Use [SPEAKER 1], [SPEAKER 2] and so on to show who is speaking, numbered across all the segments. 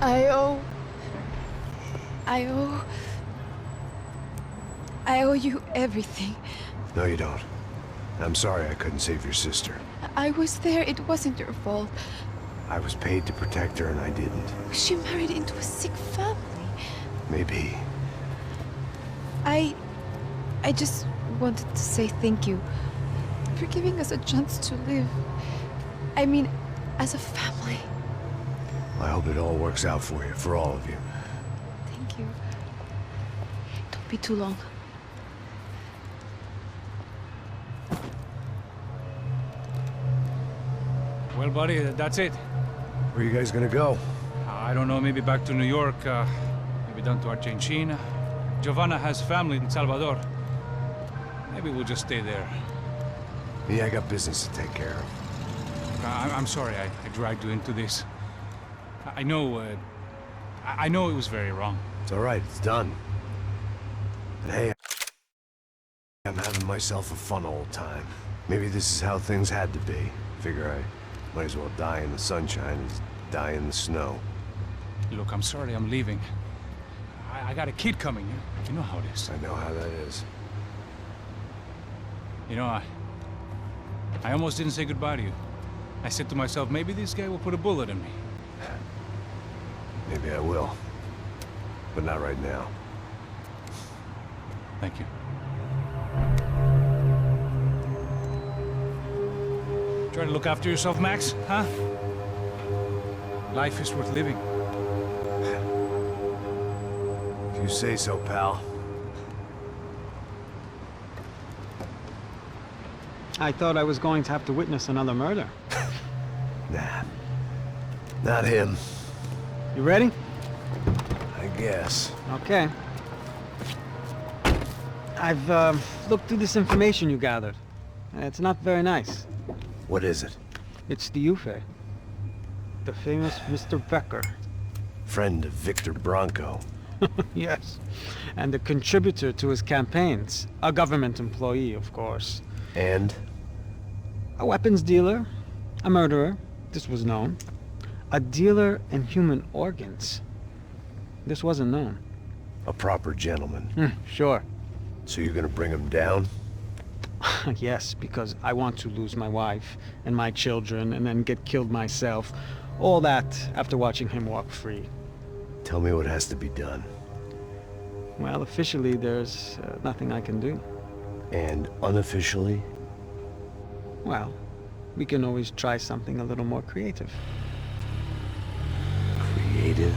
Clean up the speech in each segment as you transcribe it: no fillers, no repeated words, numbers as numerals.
[SPEAKER 1] I owe... I owe you everything.
[SPEAKER 2] No, you don't. I'm sorry I couldn't save your sister.
[SPEAKER 1] I was there. It wasn't your fault.
[SPEAKER 2] I was paid to protect her and I didn't.
[SPEAKER 1] She married into a sick family.
[SPEAKER 2] Maybe.
[SPEAKER 1] I just wanted to say thank you for giving us a chance to live. I mean, as a family.
[SPEAKER 2] I hope it all works out for you, for all of you.
[SPEAKER 1] Thank you. Don't be too long.
[SPEAKER 3] Well, buddy, that's it.
[SPEAKER 2] Where are you guys gonna go?
[SPEAKER 3] I don't know, maybe back to New York, maybe down to Argentina. Giovanna has family in Salvador. Maybe we'll just stay there.
[SPEAKER 2] Me, I got business to take care of.
[SPEAKER 3] I'm sorry I dragged you into this. I know it was very wrong.
[SPEAKER 2] It's all right, it's done. And hey, I'm having myself a fun old time. Maybe this is how things had to be. Figure I might as well die in the sunshine as die in the snow.
[SPEAKER 3] Look, I'm sorry I'm leaving. I got a kid coming. You know how it is.
[SPEAKER 2] I know how that is.
[SPEAKER 3] You know, I almost didn't say goodbye to you. I said to myself, maybe this guy will put a bullet in me.
[SPEAKER 2] Maybe I will. But not right now.
[SPEAKER 3] Thank you. Try to look after yourself, Max, huh? Life is worth living.
[SPEAKER 2] If you say so, pal.
[SPEAKER 4] I thought I was going to have to witness another murder.
[SPEAKER 2] Nah. Not him.
[SPEAKER 4] You ready?
[SPEAKER 2] I guess.
[SPEAKER 4] Okay. I've looked through this information you gathered. It's not very nice.
[SPEAKER 2] What is it?
[SPEAKER 4] It's the Ufe. The famous Mr. Becker.
[SPEAKER 2] Friend of Victor Bronco.
[SPEAKER 4] Yes. And a contributor to his campaigns. A government employee, of course.
[SPEAKER 2] And?
[SPEAKER 4] A weapons dealer. A murderer. This was known. A dealer in human organs. This wasn't known.
[SPEAKER 2] A proper gentleman.
[SPEAKER 4] Sure.
[SPEAKER 2] So you're gonna bring him down?
[SPEAKER 4] Yes, because I want to lose my wife and my children and then get killed myself. All that after watching him walk free.
[SPEAKER 2] Tell me what has to be done.
[SPEAKER 4] Well, officially there's nothing I can do.
[SPEAKER 2] And unofficially?
[SPEAKER 4] Well, we can always try something a little more creative.
[SPEAKER 2] Creative?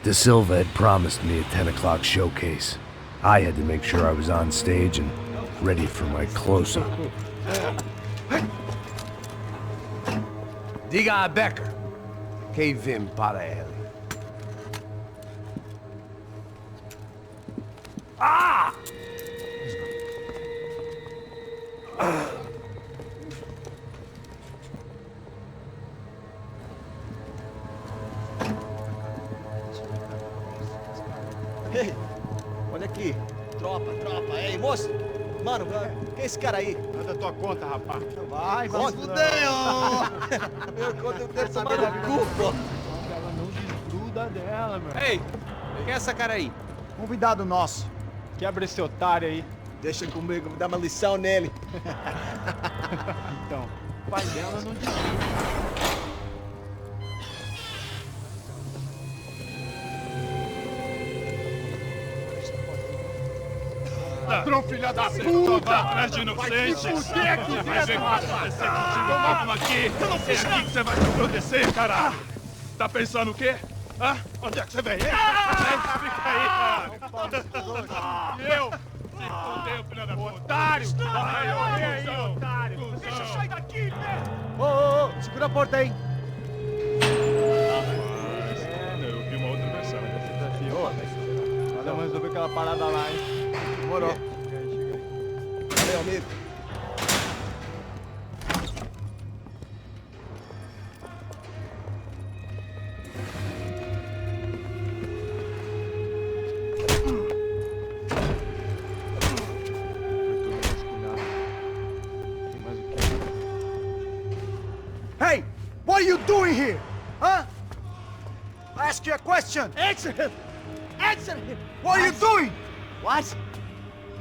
[SPEAKER 2] De Silva had promised me a 10 o'clock showcase. I had to make sure I was on stage and ready for my close-up. Diga a Becker. Que vim para ele. Ah!
[SPEAKER 5] Ei, olha aqui. Tropa. Ei, moço. Mano, quem é esse cara aí?
[SPEAKER 6] Manda tua conta, rapaz.
[SPEAKER 5] Vai se fuder, ó. Meu conta eu quero saber da culpa.
[SPEAKER 6] Ela não desgruda dela, meu.
[SPEAKER 5] Ei, quem é essa cara aí?
[SPEAKER 6] Convidado nosso. Quebra esse otário aí.
[SPEAKER 5] Deixa comigo, vou dar uma lição nele.
[SPEAKER 6] Então, o pai dela não desgruda. Ladrão, filha da puta! Atrás de inocente! Vai ver o que vai acontecer contigo, vamos aqui! Eu não fiz nada! É aqui que você vai acontecer, cara! Tá pensando o quê? Hã? Onde é que você vem? Fica aí, cara! E eu? Se fudeu, filha da puta! Otário! Vai aí, otário! Deixa eu sair daqui, né?
[SPEAKER 5] Ô, segura a porta aí.
[SPEAKER 6] Eu vi uma outra versão. Vamos resolver aquela parada lá, hein? Demorou.
[SPEAKER 5] Valeu, amigo. doing here? Huh? I ask you a question. Answer him! Answer him! What are you doing? What?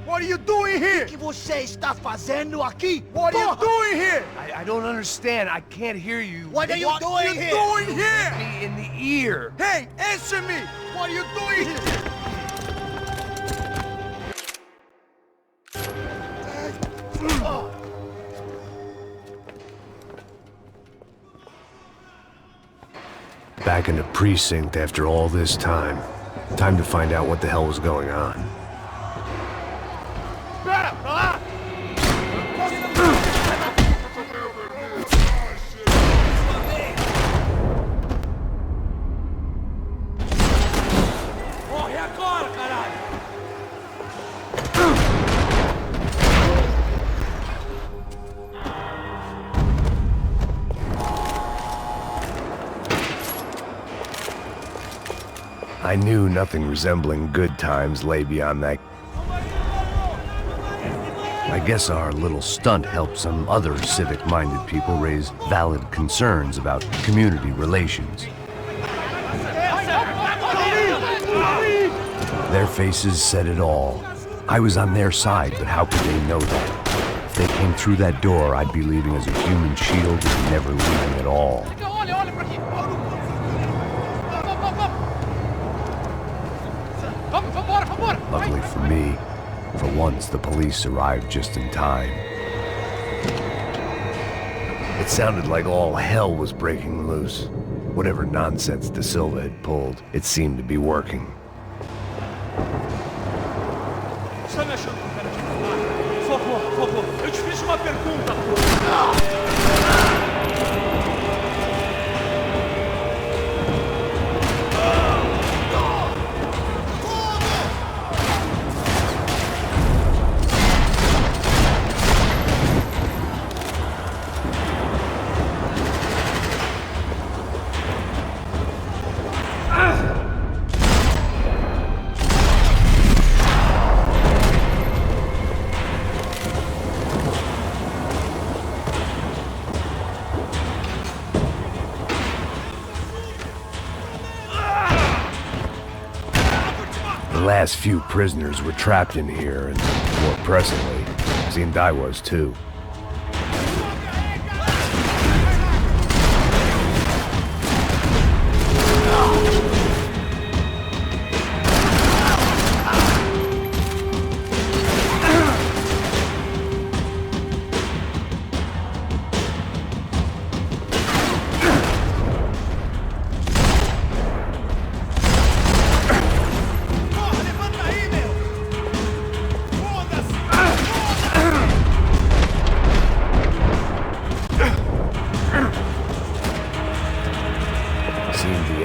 [SPEAKER 5] What are you doing here? O que você está fazendo aqui? What are you doing here?
[SPEAKER 2] I don't understand. I can't hear you.
[SPEAKER 5] What are you doing here?
[SPEAKER 2] Doing here? Me in the ear.
[SPEAKER 5] Hey, answer me! What are you doing here?
[SPEAKER 2] Back in the precinct after all this time. Time to find out what the hell was going on. I knew nothing resembling good times lay beyond that. I guess our little stunt helped some other civic-minded people raise valid concerns about community relations. Their faces said it all. I was on their side, but how could they know that? If they came through that door, I'd be leaving as a human shield and never leaving at all. Luckily for me, for once the police arrived just in time. It sounded like all hell was breaking loose. Whatever nonsense De Silva had pulled, it seemed to be working.
[SPEAKER 6] Eu te fiz uma pergunta,
[SPEAKER 2] The last few prisoners were trapped in here, and more pressingly, seemed I was too.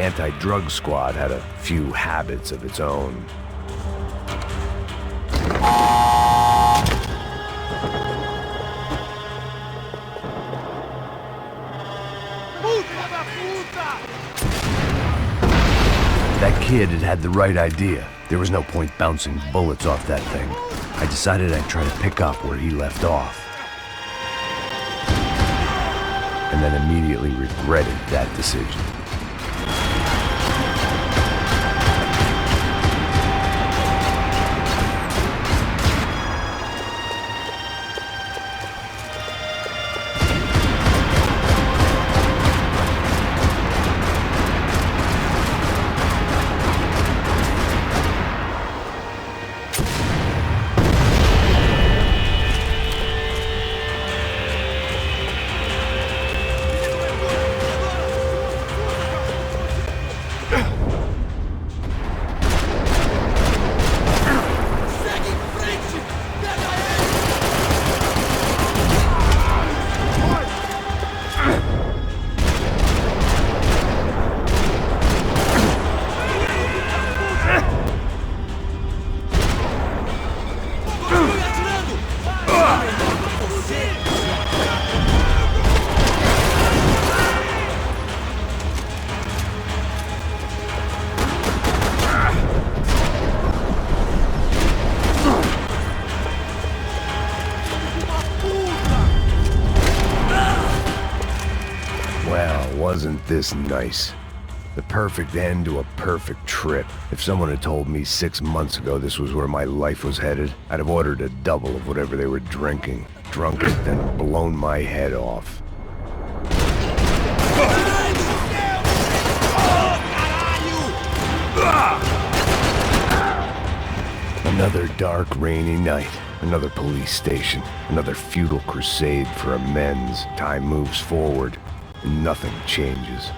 [SPEAKER 2] Anti-drug squad had a few habits of its own. That kid had had the right idea. There was no point bouncing bullets off that thing. I decided I'd try to pick up where he left off. And then immediately regretted that decision. this nice? The perfect end to a perfect trip. If someone had told me 6 months ago this was where my life was headed, I'd have ordered a double of whatever they were drinking, drunk it, then blown my head off. Another dark, rainy night. Another police station. Another futile crusade for amends. Time moves forward, and nothing changes.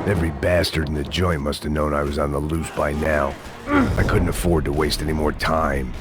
[SPEAKER 2] Every bastard in the joint must have known I was on the loose by now. I couldn't afford to waste any more time.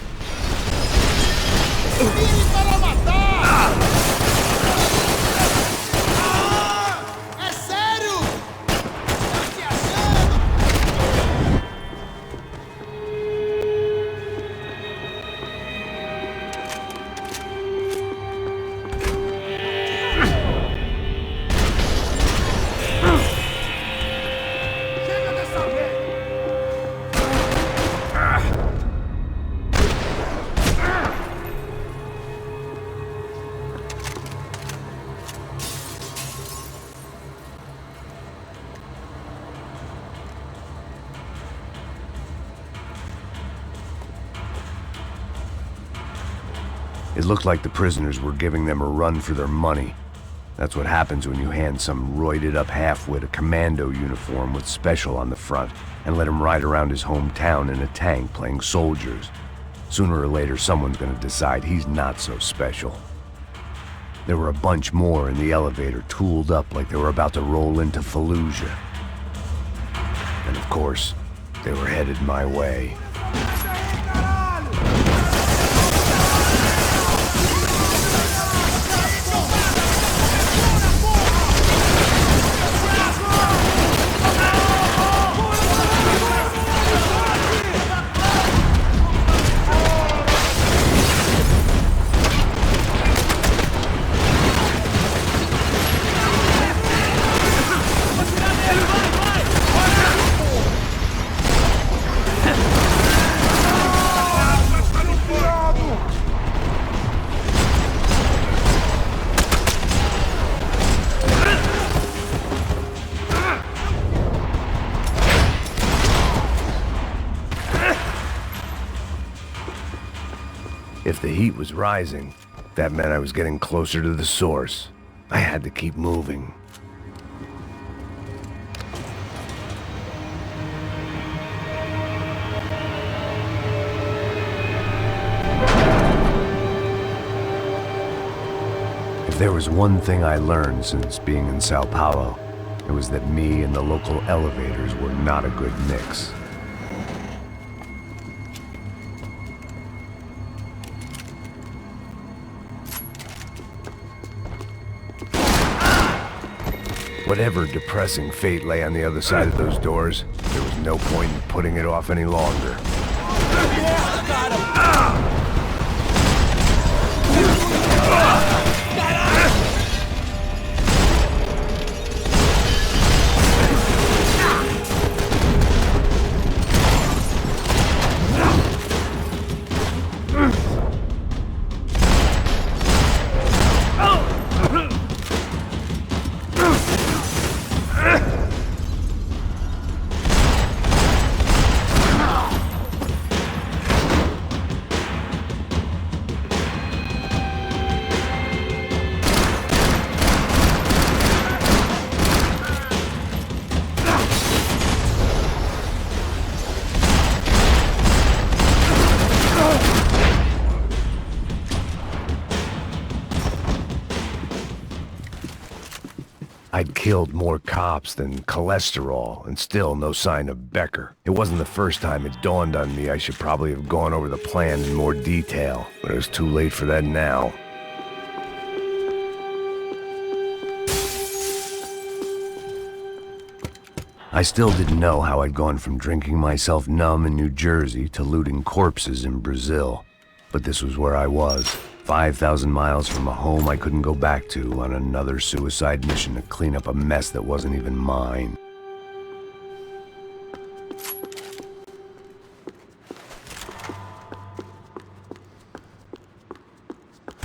[SPEAKER 2] It looked like the prisoners were giving them a run for their money. That's what happens when you hand some roided-up halfwit a commando uniform with special on the front and let him ride around his hometown in a tank playing soldiers. Sooner or later, someone's gonna decide he's not so special. There were a bunch more in the elevator, tooled up like they were about to roll into Fallujah. And of course, they were headed my way. If the heat was rising, that meant I was getting closer to the source. I had to keep moving. If there was one thing I learned since being in Sao Paulo, it was that me and the local elevators were not a good mix. Whatever depressing fate lay on the other side of those doors, there was no point in putting it off any longer. I'd killed more cops than cholesterol, and still no sign of Becker. It wasn't the first time it dawned on me I should probably have gone over the plan in more detail, but it was too late for that now. I still didn't know how I'd gone from drinking myself numb in New Jersey to looting corpses in Brazil. But this was where I was, 5,000 miles from a home I couldn't go back to, on another suicide mission to clean up a mess that wasn't even mine.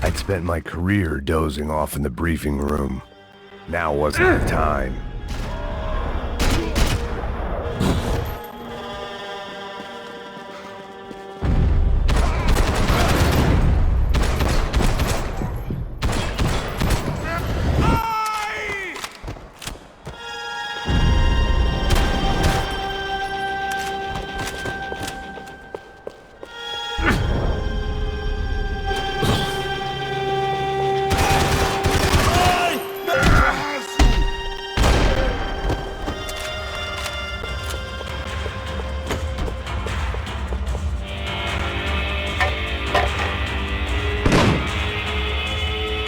[SPEAKER 2] I'd spent my career dozing off in the briefing room. Now wasn't the time.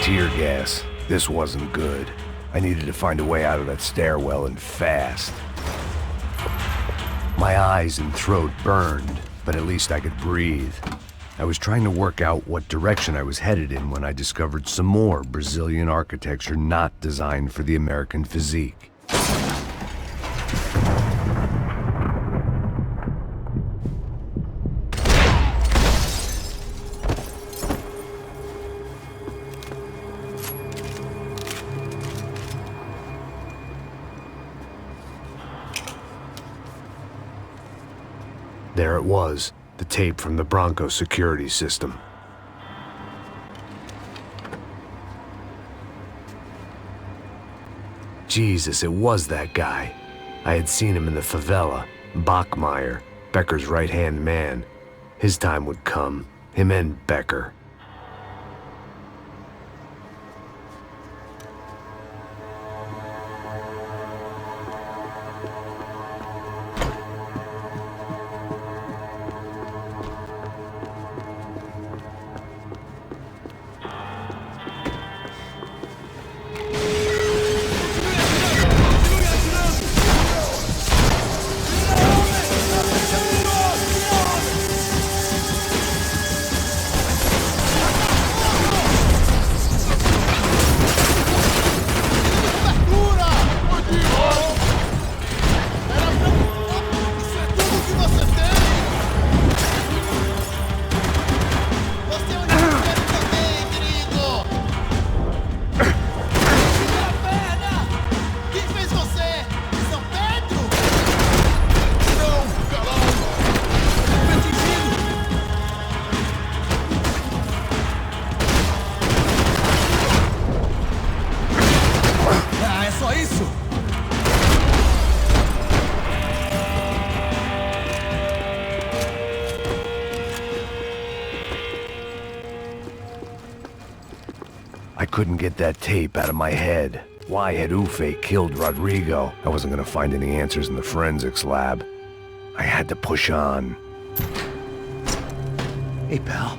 [SPEAKER 2] Tear gas. This wasn't good. I needed to find a way out of that stairwell and fast. My eyes and throat burned, but at least I could breathe. I was trying to work out what direction I was headed in when I discovered some more Brazilian architecture not designed for the American physique. There it was, the tape from the Bronco security system. Jesus, it was that guy. I had seen him in the favela, Bachmeyer, Becker's right-hand man. His time would come, him and Becker. I couldn't get that tape out of my head. Why had Ufe killed Rodrigo? I wasn't gonna find any answers in the forensics lab. I had to push on. Hey, pal.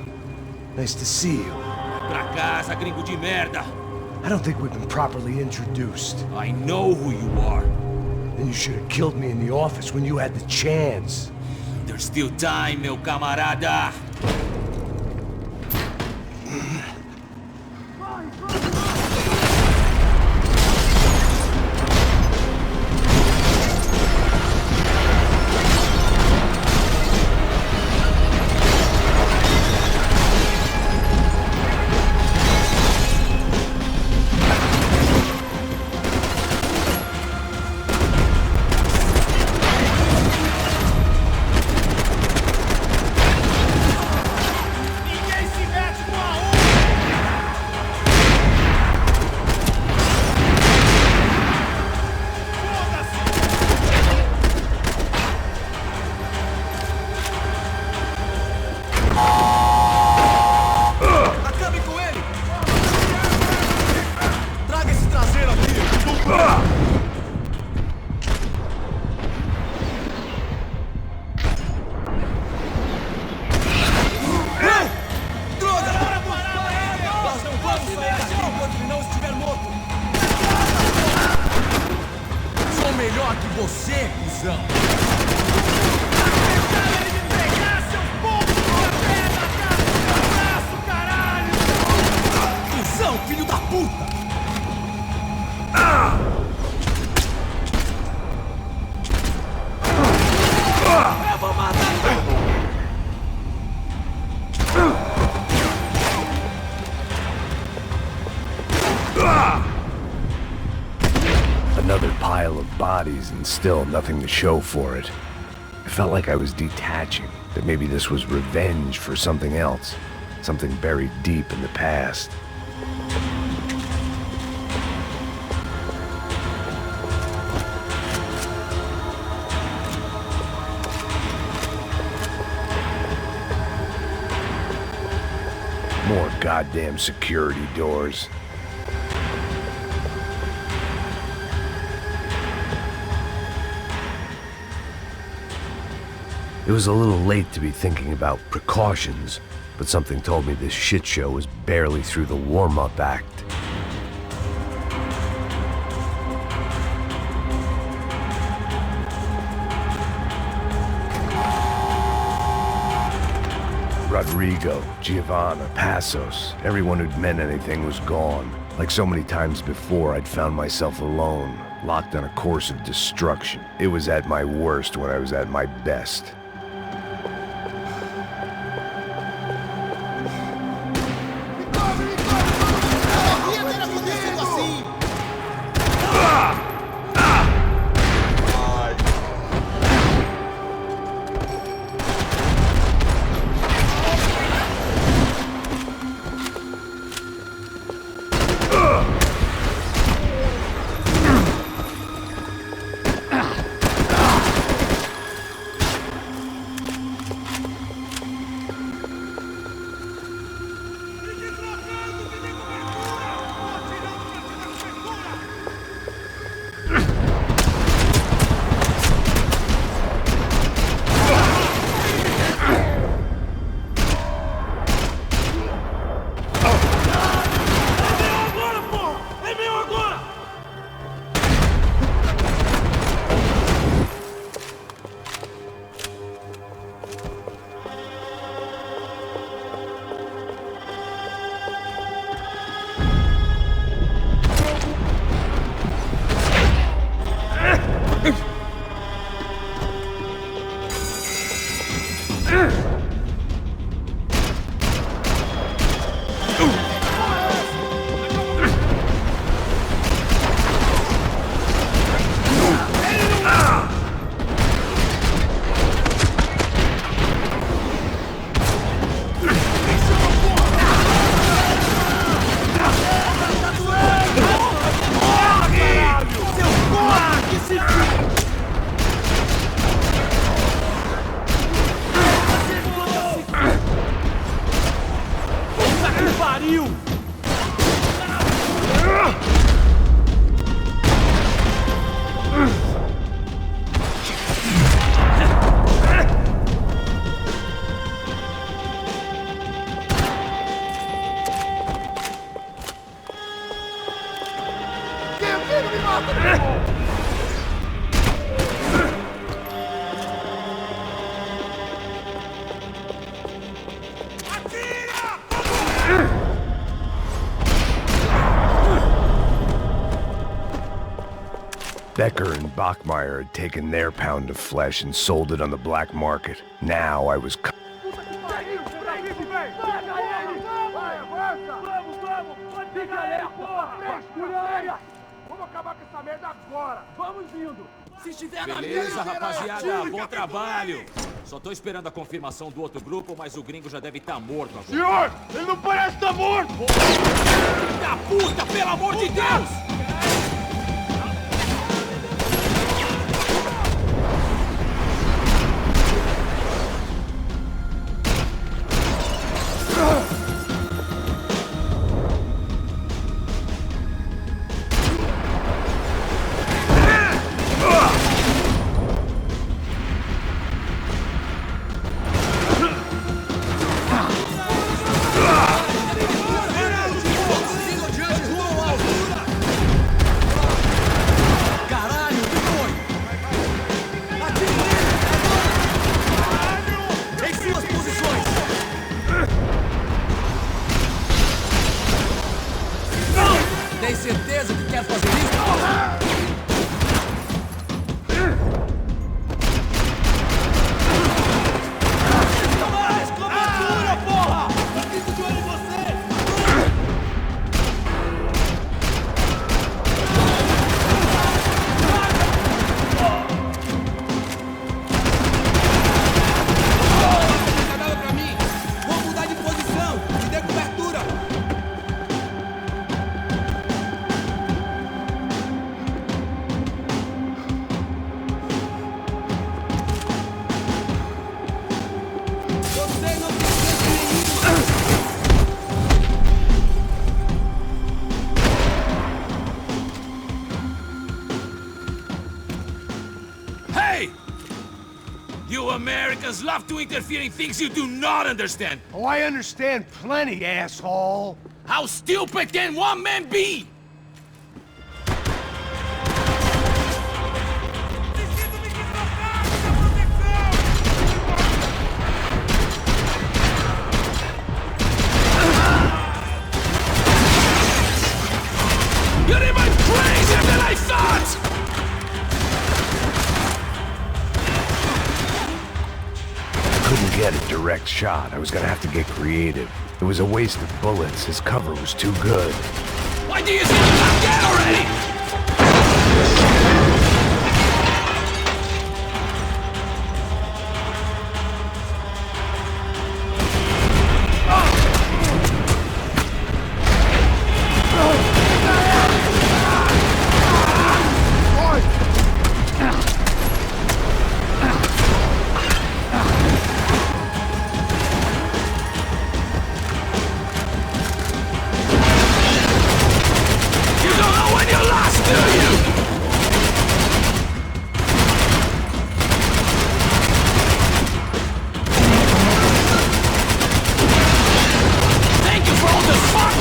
[SPEAKER 2] Nice to see you.
[SPEAKER 7] Pra casa, gringo de merda!
[SPEAKER 2] I don't think we've been properly introduced.
[SPEAKER 7] I know who you are.
[SPEAKER 2] Then you should have killed me in the office when you had the chance.
[SPEAKER 7] There's still time, meu camarada! você, cuzão! Cuzão, filho da puta! Eu vou matar todo mundo!
[SPEAKER 2] Another pile of bodies and still nothing to show for it. I felt like I was detaching, that maybe this was revenge for something else, something buried deep in the past. More goddamn security doors. It was a little late to be thinking about precautions, but something told me this shit show was barely through the warm-up act. Rodrigo, Giovanna, Passos, everyone who'd meant anything was gone. Like so many times before, I'd found myself alone, locked on a course of destruction. It was at my worst when I was at my best. Becker and Bachmeyer had taken their pound of flesh and sold it on the black market. Now I was...
[SPEAKER 7] Beleza, rapaziada, bom trabalho. Só tô esperando a confirmação do outro grupo, mas o gringo já deve estar morto agora.
[SPEAKER 6] Senhor, ele não parece estar morto!
[SPEAKER 7] Filho da puta, pelo amor de Deus! Tem certeza que quer fazer isso? Mais cobertura, porra! Eu fico de olho em você! Pra mim! Vou mudar de posição! Me dê cobertura! Você não tem Hey! You Americans love to interfere in things you do not understand!
[SPEAKER 2] Oh, I understand plenty, asshole.
[SPEAKER 7] How stupid can one man be? You're even crazier than I thought!
[SPEAKER 2] Couldn't get a direct shot. I was gonna have to get creative. It was a waste of bullets. His cover was too good.
[SPEAKER 7] Why do you think I'm not dead already? You don't know when you're lost, do you? Thank you for all the fun!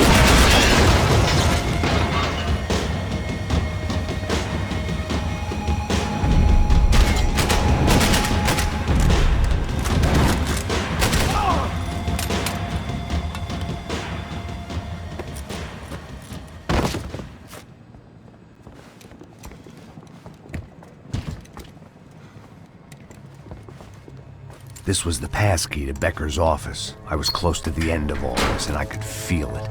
[SPEAKER 2] This was the passkey to Becker's office. I was close to the end of all this, and I could feel it.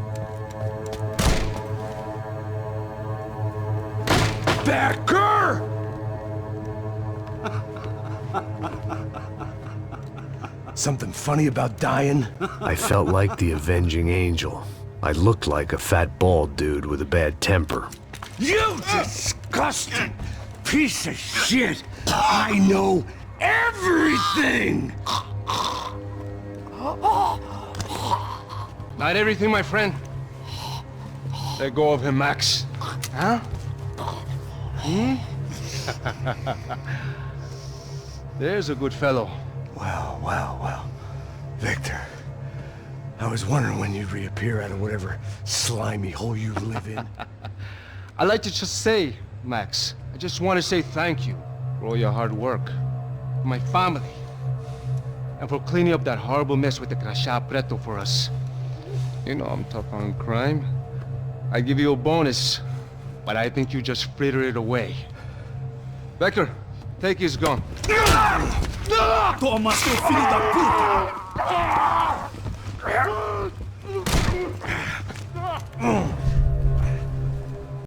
[SPEAKER 2] Becker! Something funny about dying? I felt like the avenging angel. I looked like a fat bald dude with a bad temper. You disgusting piece of shit! I know everything!
[SPEAKER 8] Not everything, my friend. Let go of him, Max. Huh? There's a good fellow.
[SPEAKER 2] Well. Victor, I was wondering when you'd reappear out of whatever slimy hole you live in.
[SPEAKER 8] I'd like to just say, Max, I just want to say thank you for all your hard work, for my family, and for cleaning up that horrible mess with the crachá preto for us. You know I'm tough on crime. I give you a bonus, but I think you just frittered it away. Becker, take his gun.
[SPEAKER 6] Toma, seu filho da puta!